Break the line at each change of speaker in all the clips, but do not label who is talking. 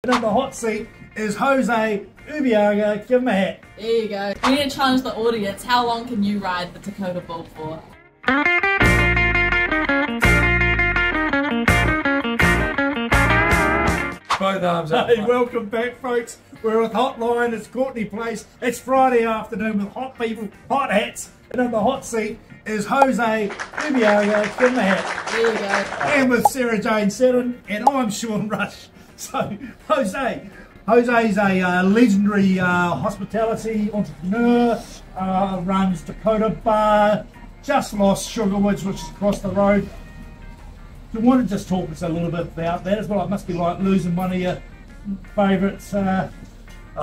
And on the hot seat is José Ubiaga. Give him a hat.
There you go. We need to challenge the audience. How long can you ride the Dakota Bull for?
Both arms up. Hey, welcome back, folks. We're with Hotline. It's Courtenay Place. It's Friday afternoon with hot people, hot hats. And on the hot seat is José Ubiaga. Give him a hat.
There you go.
And with Sarah Jane Seddon, and I'm Sean Rush. So, José's a legendary hospitality entrepreneur, runs Dakota Bar, just lost Sugarwoods, which is across the road. Do you want to just talk to us a little bit about that as well? It must be like losing one of your favourites. A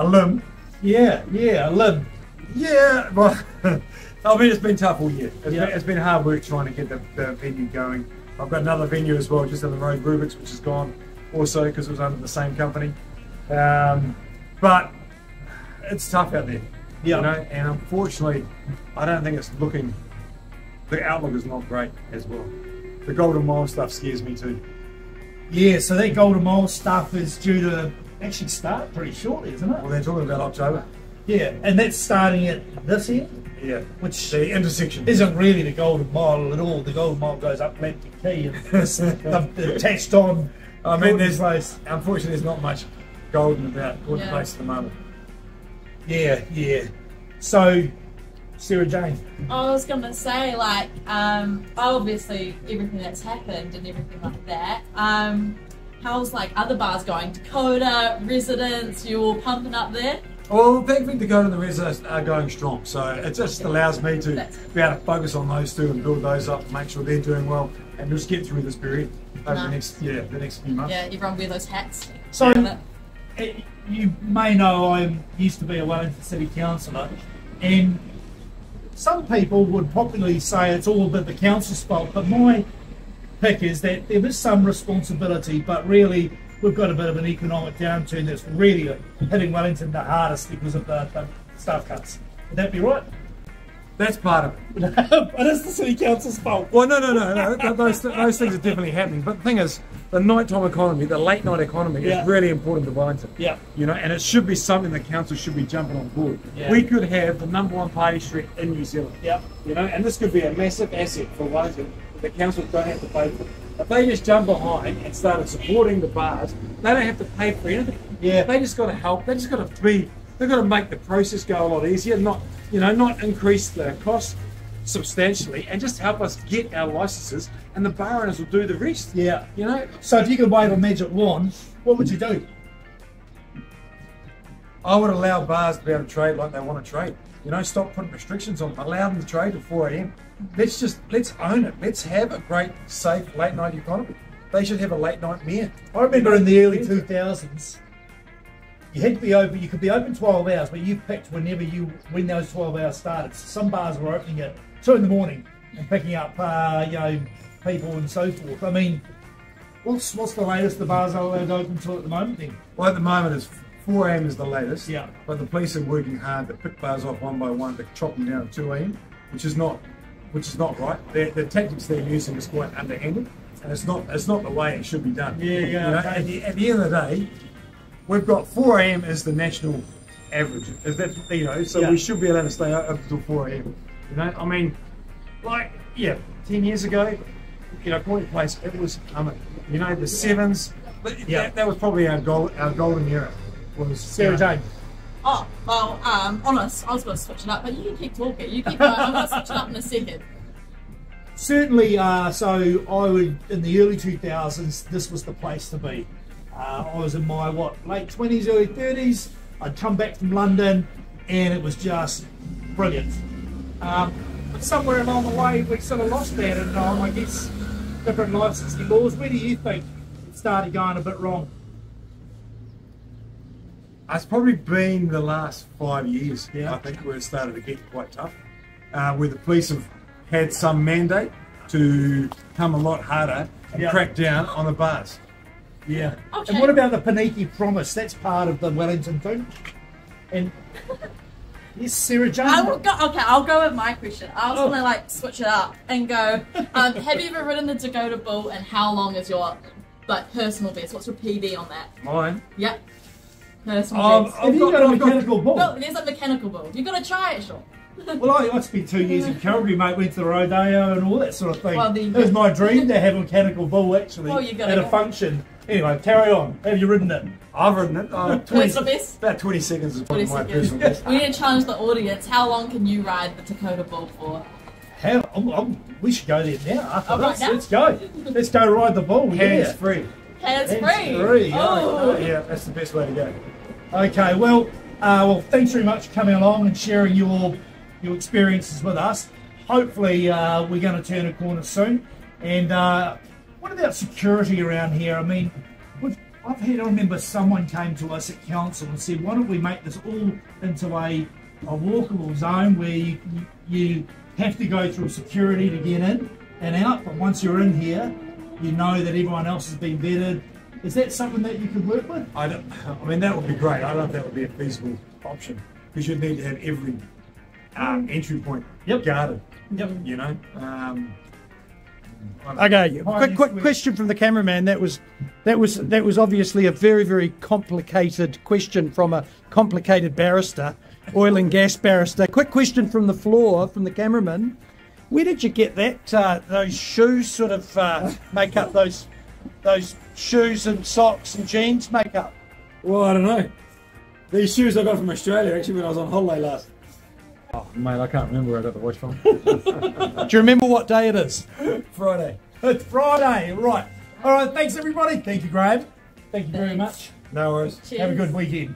limb. Yeah, a limb.
Yeah, well, I mean, it's been tough all year. It's been hard work trying to get the venue going. I've got another venue as well, just on the road, Rubik's, which is gone also because it was under the same company. But it's tough out there, you know, and unfortunately, I don't think it's looking, the outlook is not great as well. The Golden Mile stuff scares me too.
Yeah, so that Golden Mile stuff is due to actually start pretty shortly, isn't it?
Well, they're talking about October.
Yeah, and that's starting at this end?
Yeah,
which
the intersection
isn't really the Golden Mile at all. The Golden Mile goes up Atlantic Quay and it's attached on.
I mean, unfortunately, there's not much golden about Courtenay Place at the moment.
Yeah. So, Sarah Jane.
I was going to say, like, obviously everything that's happened and everything like that. How's like other bars going? Dakota, Residents, you all pumping up there?
Well, thankfully Dakota and the Residents are going strong, so it just allows me to be able to focus on those two and build those up and make sure they're doing well and just get through this period over the next few months.
Yeah, everyone wear those hats.
So, you may know I used to be a Wellington City Councilor, and some people would popularly say it's all a bit the council's fault, but my pick is that there is some responsibility, but really we've got a bit of an economic downturn that's really hitting Wellington the hardest because of the staff cuts. Would that be right?
That's part of it.
It is the City Council's fault.
Well, no. Those things are definitely happening. But the thing is, the nighttime economy, the late night economy is really important to Wellington.
Yeah.
You know, and it should be something the council should be jumping on board.
Yeah.
We could have the #1 party street in New Zealand.
Yeah.
You know, and this could be a massive asset for Wellington that the council don't have to pay for. If they just jump behind and started supporting the bars, they don't have to pay for anything.
Yeah.
They just got to help. They just got to be. They've got to make the process go a lot easier. Not increase the cost substantially, and just help us get our licenses, and the bar owners will do the rest.
Yeah.
You know.
So if you could wave a magic wand, what would you do?
I would allow bars to be able to trade like they want to trade. You know, stop putting restrictions on them. Allow them to trade at 4 AM. Let's own it. Let's have a great, safe late night economy. They should have a late night meal.
I remember in the early 2000s, you had to be open. You could be open 12 hours, but you picked when those 12 hours started. Some bars were opening at 2 in the morning and picking up, people and so forth. I mean, what's the latest the bars are allowed to open till at the moment then?
Well, at the moment it's 4 AM is the latest.
Yeah.
But the police are working hard to pick bars off one by one to chop them down at 2 AM, which is not right. The tactics they're using is quite underhanded, and it's not the way it should be done.
Yeah.
You know, at the end of the day, we've got 4 AM as the national average. Is that, you know, so we should be allowed to stay up until 4 AM. You know, I mean, 10 years ago, you know, Courtenay Place, it was humming. You know, the 7s, that was probably our golden era. Was
Sarah Jane.
Oh, well, honest, I was going to switch it up, but you can keep talking. You keep going. I'm going to switch it up in a second.
Certainly, so I would, in the early 2000s, this was the place to be. I was in my, late 20s, early 30s. I'd come back from London, and it was just brilliant. But somewhere along the way, we sort of lost that, and I guess different licensing laws. Where do you think it started going a bit wrong?
It's probably been the last 5 years,
Yeah.
I think, where it started to get quite tough. Where the police have had some mandate to come a lot harder and crack down on the bars.
Yeah.
Okay.
And what about the Paniki Promise? That's part of the Wellington thing. And yes, Sarah Jane.
I'll go with my question. I was gonna switch it up and go. Have you ever ridden the Dakota Bull, and how long is your personal best? What's your PB on that?
Mine?
Yep. personal best.
Have you got a mechanical bull?
No, there's a mechanical bull. You've got to try it, Sean.
Well, I spent 2 years in Calgary, mate. Went to the rodeo and all that sort of thing.
Well,
it was my dream to have a mechanical bull actually at a function. Anyway, carry on. Have you ridden it?
I've ridden it. 20,
Personal best?
About 20 seconds is probably my personal best.
We need to challenge the audience. How long can you ride the Dakota bull for?
We should go there now. After
Right
this.
now?
Let's go. Let's go ride the bull.
Hands free.
Hands free.
Hands-free.
Oh.
Yeah, that's the best way to go.
Okay, well, thanks very much for coming along and sharing your experiences with us. Hopefully, we're going to turn a corner soon. And what about security around here? I mean, I remember someone came to us at council and said, why don't we make this all into a walkable zone where you have to go through security to get in and out, but once you're in here, you know that everyone else has been vetted. Is that something that you could work with?
I mean, that would be great. I don't know if that would be a feasible option because you'd need to have every entry point guarded.
Yep.
You know.
Okay, quick question from the cameraman. That was obviously a very, very complicated question from a complicated barrister, oil and gas barrister. Quick question from the floor, from the cameraman. Where did you get that? Those shoes sort of make up those shoes and socks and jeans make up?
Well, I don't know. These shoes I got from Australia actually when I was on holiday last. Oh, mate, I can't remember where I got the watch from.
Do you remember what day it is?
Friday.
It's Friday, right. All right, thanks everybody. Thank you, Graeme. Thank you very much.
No worries.
Cheers.
Have a good weekend.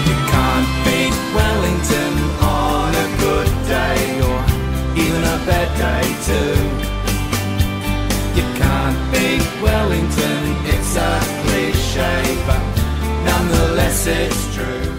You can't beat Wellington on a good day or even a bad day too. You can't beat Wellington, it's a cliche, but nonetheless it's true.